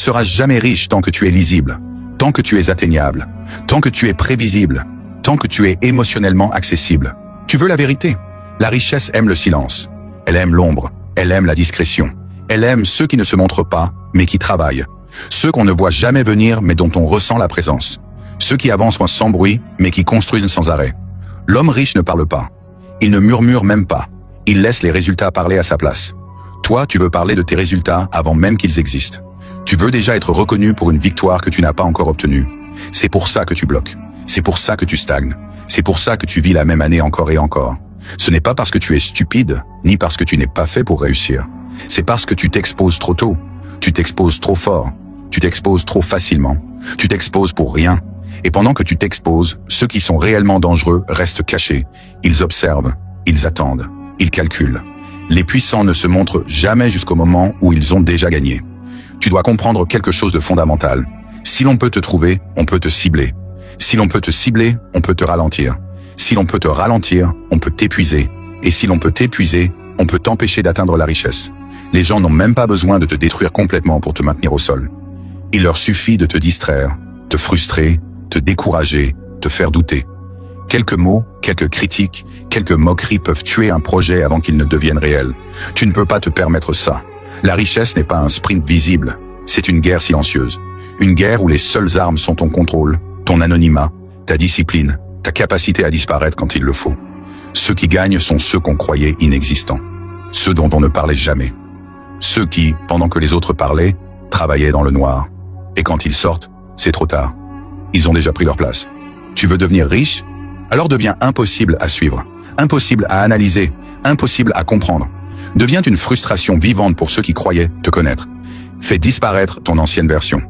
seras jamais riche tant que tu es lisible, tant que tu es atteignable, tant que tu es prévisible, tant que tu es émotionnellement accessible. Tu veux la vérité? La richesse aime le silence. Elle aime l'ombre. Elle aime la discrétion. Elle aime ceux qui ne se montrent pas, mais qui travaillent. Ceux qu'on ne voit jamais venir, mais dont on ressent la présence. Ceux qui avancent sans bruit, mais qui construisent sans arrêt. L'homme riche ne parle pas. Il ne murmure même pas. Il laisse les résultats parler à sa place. Toi, tu veux parler de tes résultats avant même qu'ils existent. Tu veux déjà être reconnu pour une victoire que tu n'as pas encore obtenue. C'est pour ça que tu bloques. C'est pour ça que tu stagnes. C'est pour ça que tu vis la même année encore et encore. Ce n'est pas parce que tu es stupide, ni parce que tu n'es pas fait pour réussir. C'est parce que tu t'exposes trop tôt. Tu t'exposes trop fort. Tu t'exposes trop facilement. Tu t'exposes pour rien. Et pendant que tu t'exposes, ceux qui sont réellement dangereux restent cachés. Ils observent. Ils attendent. Ils calculent. Les puissants ne se montrent jamais jusqu'au moment où ils ont déjà gagné. Tu dois comprendre quelque chose de fondamental. Si l'on peut te trouver, on peut te cibler. Si l'on peut te cibler, on peut te ralentir. Si l'on peut te ralentir, on peut t'épuiser. Et si l'on peut t'épuiser, on peut t'empêcher d'atteindre la richesse. Les gens n'ont même pas besoin de te détruire complètement pour te maintenir au sol. Il leur suffit de te distraire, te frustrer, te décourager, te faire douter. Quelques mots, quelques critiques, quelques moqueries peuvent tuer un projet avant qu'il ne devienne réel. Tu ne peux pas te permettre ça. La richesse n'est pas un sprint visible, c'est une guerre silencieuse. Une guerre où les seules armes sont ton contrôle, ton anonymat, ta discipline, ta capacité à disparaître quand il le faut. Ceux qui gagnent sont ceux qu'on croyait inexistants. Ceux dont on ne parlait jamais. Ceux qui, pendant que les autres parlaient, travaillaient dans le noir. Et quand ils sortent, c'est trop tard. Ils ont déjà pris leur place. Tu veux devenir riche? Alors deviens impossible à suivre, impossible à analyser, impossible à comprendre. Deviens une frustration vivante pour ceux qui croyaient te connaître. Fais disparaître ton ancienne version.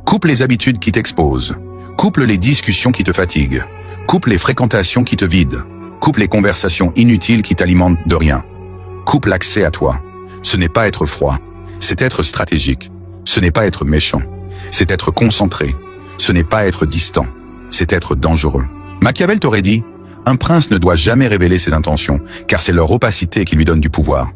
Coupe les habitudes qui t'exposent. Coupe les discussions qui te fatiguent. Coupe les fréquentations qui te vident. Coupe les conversations inutiles qui t'alimentent de rien. Coupe l'accès à toi. Ce n'est pas être froid, c'est être stratégique. Ce n'est pas être méchant, c'est être concentré. Ce n'est pas être distant, c'est être dangereux. Machiavel t'aurait dit, un prince ne doit jamais révéler ses intentions, car c'est leur opacité qui lui donne du pouvoir.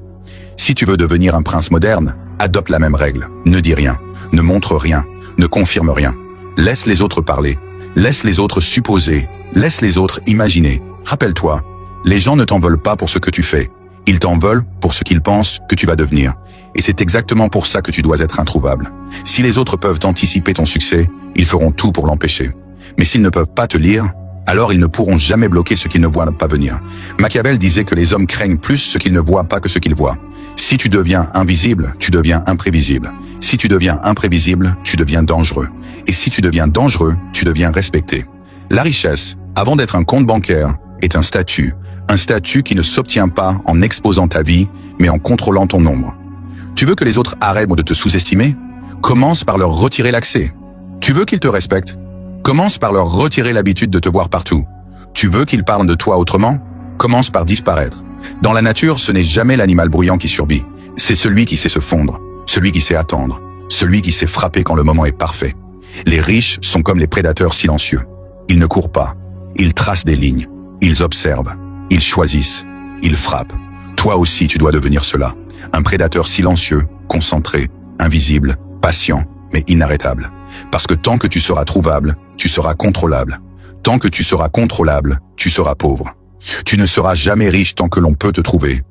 Si tu veux devenir un prince moderne, adopte la même règle. Ne dis rien, ne montre rien, ne confirme rien. Laisse les autres parler, laisse les autres supposer, laisse les autres imaginer. Rappelle-toi, les gens ne t'en veulent pas pour ce que tu fais. Ils t'en veulent pour ce qu'ils pensent que tu vas devenir. Et c'est exactement pour ça que tu dois être introuvable. Si les autres peuvent anticiper ton succès, ils feront tout pour l'empêcher. Mais s'ils ne peuvent pas te lire, alors ils ne pourront jamais bloquer ce qu'ils ne voient pas venir. Machiavel disait que les hommes craignent plus ce qu'ils ne voient pas que ce qu'ils voient. Si tu deviens invisible, tu deviens imprévisible. Si tu deviens imprévisible, tu deviens dangereux. Et si tu deviens dangereux, tu deviens respecté. La richesse, avant d'être un compte bancaire, est un statut qui ne s'obtient pas en exposant ta vie, mais en contrôlant ton ombre. Tu veux que les autres arrêtent de te sous-estimer? Commence par leur retirer l'accès. Tu veux qu'ils te respectent? Commence par leur retirer l'habitude de te voir partout. Tu veux qu'ils parlent de toi autrement? Commence par disparaître. Dans la nature, ce n'est jamais l'animal bruyant qui survit. C'est celui qui sait se fondre, celui qui sait attendre, celui qui sait frapper quand le moment est parfait. Les riches sont comme les prédateurs silencieux. Ils ne courent pas, ils tracent des lignes, ils observent, ils choisissent, ils frappent. Toi aussi, tu dois devenir cela. Un prédateur silencieux, concentré, invisible, patient, mais inarrêtable. Parce que tant que tu seras trouvable, tu seras contrôlable. Tant que tu seras contrôlable, tu seras pauvre. Tu ne seras jamais riche tant que l'on peut te trouver.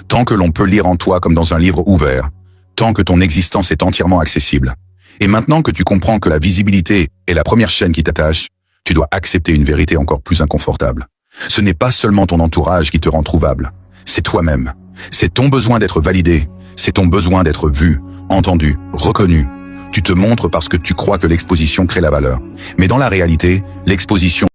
Tant que l'on peut lire en toi comme dans un livre ouvert. Tant que ton existence est entièrement accessible. Et maintenant que tu comprends que la visibilité est la première chaîne qui t'attache, tu dois accepter une vérité encore plus inconfortable. Ce n'est pas seulement ton entourage qui te rend trouvable. C'est toi-même. C'est ton besoin d'être validé. C'est ton besoin d'être vu, entendu, reconnu. Tu te montres parce que tu crois que l'exposition crée la valeur. Mais dans la réalité, l'exposition